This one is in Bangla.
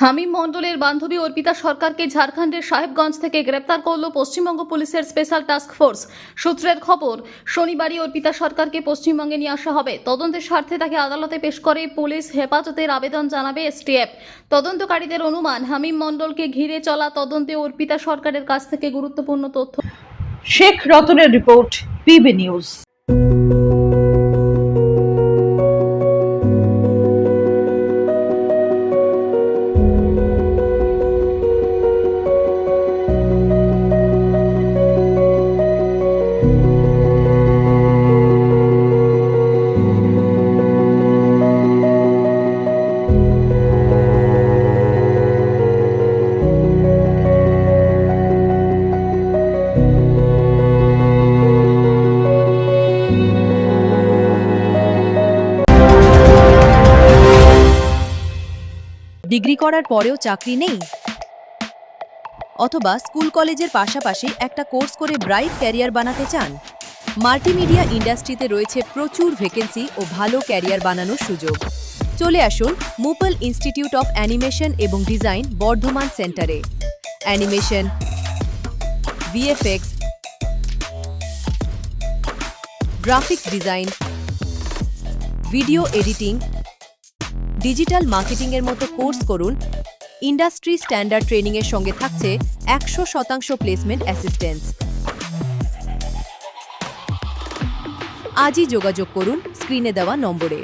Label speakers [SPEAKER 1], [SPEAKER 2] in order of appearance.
[SPEAKER 1] হামিম মণ্ডলের বান্ধবী অর্পিতা সরকারকে ঝাড়খণ্ডের সাহেবগঞ্জ থেকে গ্রেপ্তার করল পশ্চিমবঙ্গ পুলিশের স্পেশাল টাস্ক ফোর্স। সূত্রের খবর, শনিবারই অর্পিতা সরকারকে পশ্চিমবঙ্গে নিয়ে আসা হবে। তদন্তের স্বার্থে তাকে আদালতে পেশ করে পুলিশ হেফাজতের আবেদন জানাবে এসটিএফ। তদন্তকারীদের অনুমান, হামিম মণ্ডলকে ঘিরে চলা তদন্তে অর্পিতা সরকারের কাছ থেকে গুরুত্বপূর্ণ তথ্য।
[SPEAKER 2] শেখ রতনের রিপোর্ট, পিবি নিউজ।
[SPEAKER 3] ডিগ্রি করার পরেও চাকরি নেই, অথবা স্কুল কলেজের পাশাপাশি একটা কোর্স করে ব্রাইট ক্যারিয়ার বানাতে চান? মাল্টিমিডিয়া ইন্ডাস্ট্রিতে রয়েছে প্রচুর ভ্যাকেন্সি ও ভালো ক্যারিয়ার বানানোর সুযোগ। চলে আসুন মুপল ইনস্টিটিউট অফ অ্যানিমেশন এবং ডিজাইন বর্ধমান সেন্টারে। Animation, VFX, graphics design, video editing, digital মার্কেটিংয়ের মতো কোর্স করুন। ইন্ডাস্ট্রি স্ট্যান্ডার্ড ট্রেনিংয়ের সঙ্গে থাকছে 100% প্লেসমেন্ট অ্যাসিস্ট্যান্স। আজই যোগাযোগ করুন স্ক্রিনে দেওয়া নম্বরে।